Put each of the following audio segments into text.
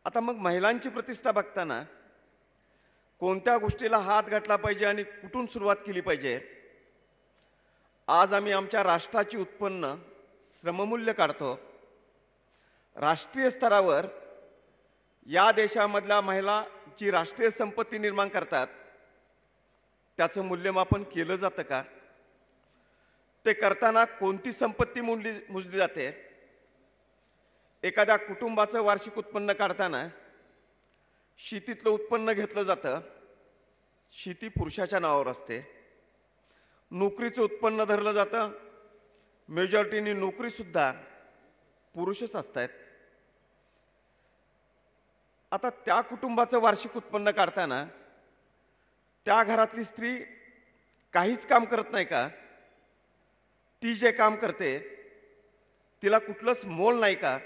आता मग महिलांची प्रतिष्ठा बघताना कोणत्या गोष्टीला हात घातला पाहिजे आणि कुठून सुरुवात केली पाहिजे? आज आम्ही आमच्या राष्ट्राची उत्पन्न श्रममूल्य काढतो. राष्ट्रीय स्तरावर या देशामधल्या महिला जी राष्ट्रीय संपत्ती निर्माण करतात त्याचं मूल्यमापन केलं जातं का? ते करताना कोणती संपत्ती मोजली जाते? एखाद्या कुटुंबाचं वार्षिक उत्पन्न काढताना शेतीतलं उत्पन्न घेतलं जातं. शेती पुरुषाच्या नावावर असते. नोकरीचं उत्पन्न धरलं जातं. मेजॉरिटीनी नोकरीसुद्धा पुरुषच असतात. आता त्या कुटुंबाचं वार्षिक उत्पन्न काढताना त्या घरातली स्त्री काहीच काम करत नाही का? ती जे काम करते तिला कुठलंच मोल नाही का?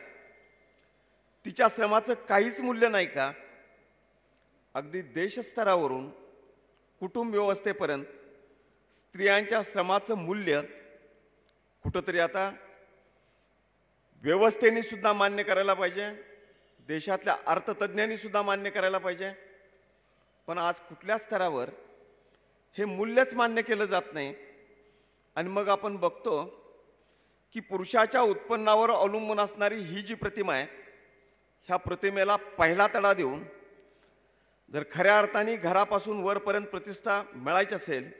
तिच्या श्रमाचं काहीच मूल्य नाही का? अगदी देशस्तरावरून कुटुंब व्यवस्थेपर्यंत स्त्रियांच्या श्रमाचं मूल्य कुठंतरी आता व्यवस्थेने सुद्धा मान्य करायला पाहिजे, देशातल्या अर्थतज्ञांनी सुद्धा मान्य करायला पाहिजे. पण आज कुठल्या स्तरावर हे मूल्यच मान्य केलं जात नाही. आणि मग आपण बघतो की पुरुषाच्या उत्पन्नावर अवलंबून असणारी ही जी प्रतिमा आहे, ह्या प्रतिमेला पहिला तडा देऊन जर खऱ्या अर्थाने घरापासून वरपर्यंत प्रतिष्ठा मिळायची असेल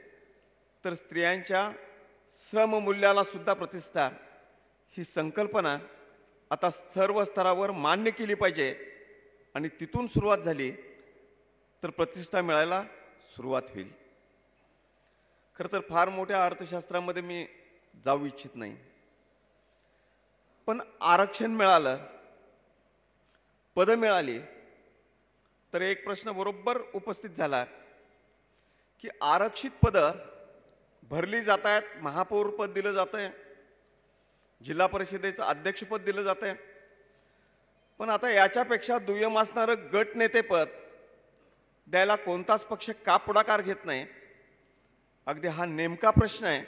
तर स्त्रियांच्या श्रममूल्याला सुद्धा प्रतिष्ठा ही संकल्पना आता सर्व स्तरावर मान्य केली पाहिजे. आणि तिथून सुरुवात झाली तर प्रतिष्ठा मिळायला सुरुवात होईल. खरं तर फार मोठ्या अर्थशास्त्रामध्ये मी जाऊ इच्छित नाही, पण आरक्षण मिळालं, पदं मिळाली तर एक प्रश्न बरोबर उपस्थित झाला की आरक्षित पदं भरली जात आहेत. महापौर पद दिलं जातंय, जिल्हा परिषदेचं अध्यक्षपद दिलं जातंय. पण आता याच्यापेक्षा दुय्यम असणारं गट नेतेपद द्यायला कोणताच पक्ष का पुढाकार घेत नाही? अगदी हा नेमका प्रश्न आहे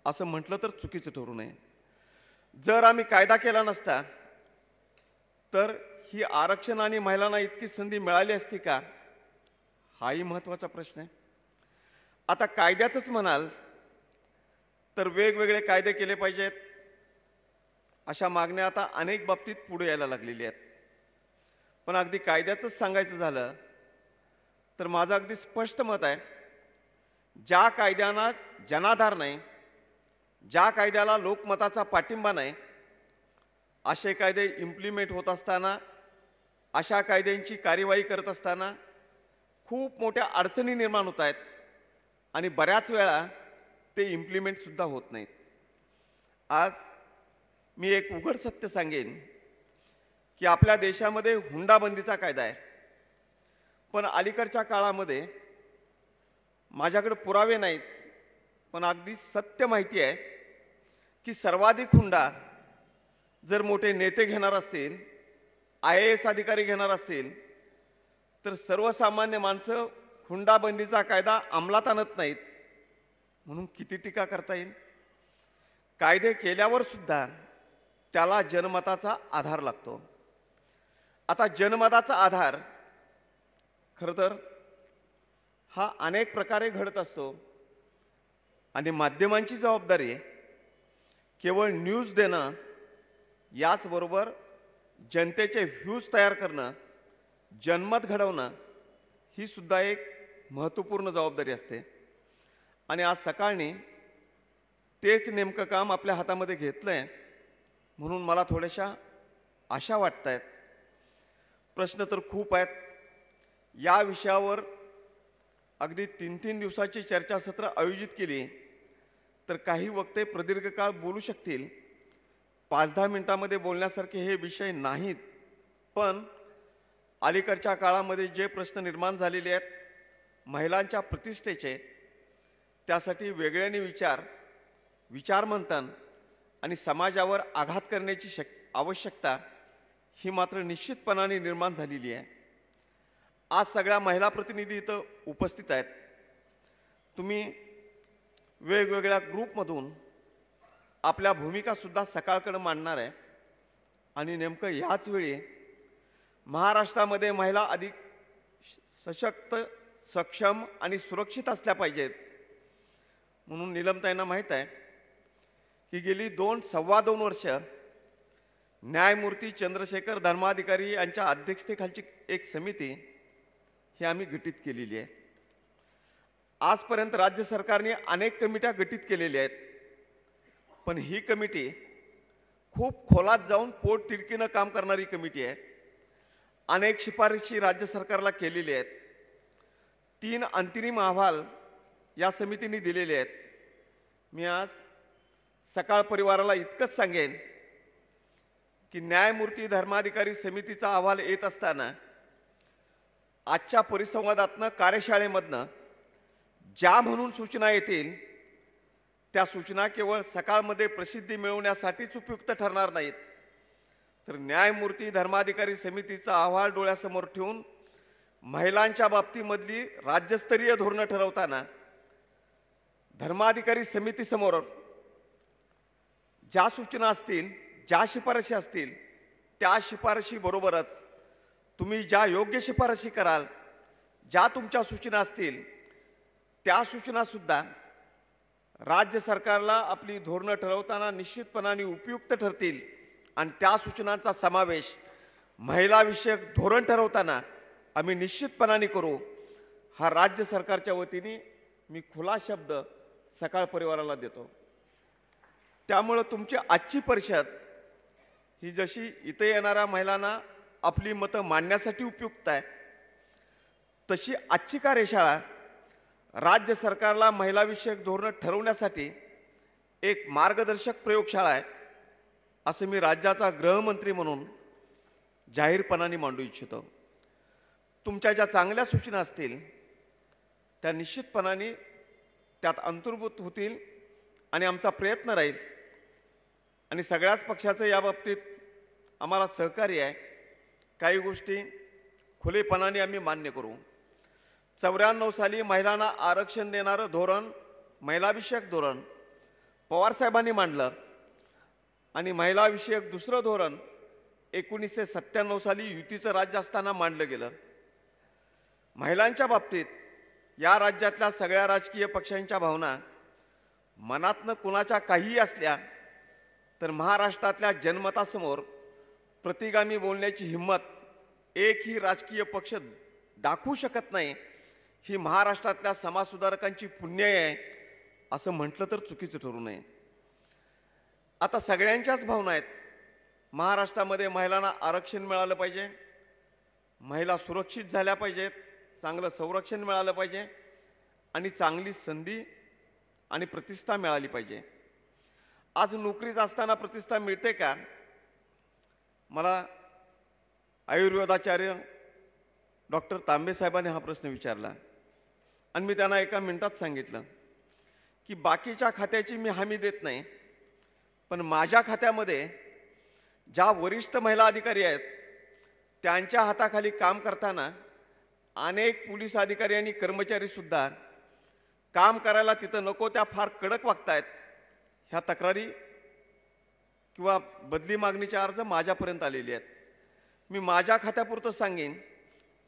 असं म्हटलं तर चुकीचं ठरू नये. जर आम्ही कायदा केला नसता तर ही आरक्षण आणि महिलांना इतकी संधी मिळाली असती का? हाही महत्त्वाचा प्रश्न आहे. आता कायद्यातच म्हणाल तर वेगवेगळे कायदे केले पाहिजेत अशा मागण्या आता अनेक बाबतीत पुढे यायला लागलेल्या आहेत. पण अगदी कायद्यातच सांगायचं झालं तर माझं अगदी स्पष्ट मत आहे, ज्या कायद्यांना जनाधार नाही, ज्या कायद्याला लोकमताचा पाठिंबा नाही, असे कायदे इम्प्लिमेंट होत असताना, अशा कायद्यांची कार्यवाही करत असताना खूप मोठ्या अडचणी निर्माण होत आहेत आणि बऱ्याच वेळा ते इम्प्लिमेंट सुद्धा होत नाहीत. आज मी एक उघड सत्य सांगेन की आपल्या देशामध्ये हुंडाबंदीचा कायदा आहे. पण अलीकडच्या काळामध्ये माझ्याकडे पुरावे नाहीत, पण अगदी सत्य माहिती आहे की सर्वाधिक हुंडा जर मोठे नेते घेणार असतील, IAS अधिकारी घेणार असतील तर सर्वसामान्य माणसं हुंडाबंदीचा कायदा अंमलात आणत नाहीत. म्हणून किती टीका करता येईल? कायदे केल्यावर सुद्धा त्याला जनमताचा आधार लागतो. आता जनमताचा आधार खरं तर हा अनेक प्रकारे घडत असतो आणि माध्यमांची जबाबदारी केवळ न्यूज देणं, याचबरोबर जनतेचे व्ह्यूज तयार करणं, जनमत घडवणं ही सुद्धा एक महत्त्वपूर्ण जबाबदारी असते. आणि आज सकाळनी तेच नेमकं काम आपल्या हातामध्ये घेतलंय म्हणून मला थोड्याशा आशा वाटत आहेत. प्रश्न तर खूप आहेत. या विषयावर अगदी 3-3 दिवसाची चर्चासत्र आयोजित केली तर काही वक्ते प्रदीर्घ काळ बोलू शकतील. 5-10 मिनिटांमध्ये बोलण्यासारखे हे विषय नाहीत. पण अलीकडच्या काळामध्ये जे प्रश्न निर्माण झालेले आहेत महिलांच्या प्रतिष्ठेचे, त्यासाठी वेगळ्याने विचारमंथन आणि समाजावर आघात करण्याची आवश्यकता ही मात्र निश्चितपणाने निर्माण झालेली आहे. आज सगळ्या महिला प्रतिनिधी इथं उपस्थित आहेत. तुम्ही वेगवेगळ्या ग्रुपमधून आपल्या भूमिका सुद्धा सकाळकडे मांडणार आहे आणि नेमकं याच वेळी महाराष्ट्रामध्ये महिला अधिक सशक्त, सक्षम आणि सुरक्षित असल्या पाहिजेत. म्हणून नीलमताईंना माहीत आहे की गेली सव्वा दोन वर्ष न्यायमूर्ती चंद्रशेखर धर्माधिकारी यांच्या अध्यक्षतेखालची एक समिती ही आम्ही गठीत केलेली आहे. आजपर्यंत राज्य सरकारने अनेक कमिट्या गठीत केलेल्या आहेत, पण ही कमिटी खूप खोलात जाऊन पोटतिडकीनं काम करणारी कमिटी आहे. अनेक शिफारशी राज्य सरकारला केलेल्या आहेत. 3 अंतरिम अहवाल या समितीने दिलेले आहेत. मी आज सकाळ परिवाराला इतकंच सांगेन की न्यायमूर्ती धर्माधिकारी समितीचा अहवाल येत असताना आजच्या परिसंवादातनं, कार्यशाळेमधनं ज्या म्हणून सूचना येतील त्या सूचना केवळ सकाळमध्ये प्रसिद्धी मिळवण्यासाठीच उपयुक्त ठरणार नाहीत, तर न्यायमूर्ती धर्माधिकारी समितीचा अहवाल डोळ्यासमोर ठेवून महिलांच्या बाबतीमधली राज्यस्तरीय धोरणं ठरवताना धर्माधिकारी समितीसमोर ज्या सूचना असतील, ज्या शिफारशी असतील, त्या शिफारशीबरोबरच तुम्ही ज्या योग्य शिफारशी कराल, ज्या तुमच्या सूचना असतील, त्या सूचनासुद्धा राज्य सरकारला आपली धोरणं ठरवताना निश्चितपणाने उपयुक्त ठरतील. आणि त्या सूचनांचा समावेश महिलाविषयक धोरण ठरवताना आम्ही निश्चितपणाने करू, हा राज्य सरकारच्या वतीने मी खुला शब्द सकाळ परिवाराला देतो. त्यामुळे तुमची आजची परिषद ही जशी इथे येणाऱ्या महिलांना आपली मतं मांडण्यासाठी उपयुक्त आहे, तशी आजची कार्यशाळा राज्य सरकारला महिलाविषयक धोरणं ठरवण्यासाठी एक मार्गदर्शक प्रयोगशाळा आहे, असं मी राज्याचा गृहमंत्री म्हणून जाहीरपणाने मांडू इच्छितो. तुमच्या ज्या चांगल्या सूचना असतील त्या निश्चितपणाने त्यात अंतर्भूत होतील आणि आमचा प्रयत्न राहील. आणि सगळ्याच पक्षाचं या बाबतीत आम्हाला सहकार्य आहे. काही गोष्टी खुलेपणाने आम्ही मान्य करू. 94 साली महिलांना आरक्षण देणारं धोरण, महिलाविषयक धोरण पवारसाहेबांनी मांडलं आणि महिलाविषयक दुसरं धोरण 1997 साली युतीचं राज्य असताना मांडलं गेलं. महिलांच्या बाबतीत या राज्यातल्या सगळ्या राजकीय पक्षांच्या भावना मनातनं कुणाच्या काहीही असल्या तर महाराष्ट्रातल्या जनमतासमोर प्रतिगामी बोलण्याची हिंमत एकही राजकीय पक्ष दाखवू शकत नाही. ही महाराष्ट्रातल्या समाजसुधारकांची पुण्याई आहे असं म्हटलं तर चुकीचं ठरू नये. आता सगळ्यांच्याच भावना आहेत. महाराष्ट्रामध्ये महिलांना आरक्षण मिळालं पाहिजे, महिला सुरक्षित झाल्या पाहिजेत, चांगलं संरक्षण मिळालं पाहिजे आणि चांगली संधी आणि प्रतिष्ठा मिळाली पाहिजे. आज नोकरीत असताना प्रतिष्ठा मिळते का? मला आयुर्वेदाचार्य डॉक्टर तांबे साहेबांनी हा प्रश्न विचारला आणि मी त्यांना एका मिनिटात सांगितलं की बाकीच्या खात्याची मी हमी देत नाही, पण माझ्या खात्यामध्ये ज्या वरिष्ठ महिला अधिकारी आहेत त्यांच्या हाताखाली काम करताना अनेक पोलीस अधिकारी आणि कर्मचारी सुद्धा काम करायला तिथं नको त्या फार कडक वागतायत. ह्या तक्रारी किंवा बदली मागणीचे अर्ज माझ्यापर्यंत आलेले आहेत. मी माझ्या खात्यापुरतं सांगेन,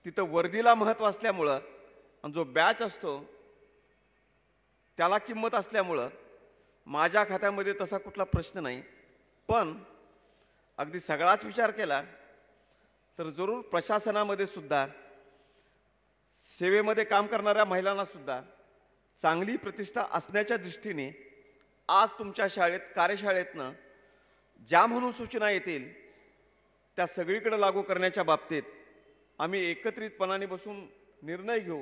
तिथं वर्दीला महत्त्व असल्यामुळं आणि जो बॅच असतो त्याला किंमत असल्यामुळं माझ्या खात्यामध्ये तसा कुठला प्रश्न नाही. पण अगदी सगळाच विचार केला तर जरूर प्रशासनामध्ये सुद्धा, सेवेमध्ये काम करणाऱ्या महिलांना सुद्धा चांगली प्रतिष्ठा असण्याच्या दृष्टीने आज तुमच्या शाळेत, कार्यशाळेतनं ज्या म्हणून सूचना येतील त्या सगळीकडे लागू करण्याच्या बाबतीत आम्ही एकत्रितपणाने बसून निर्णय घेऊ.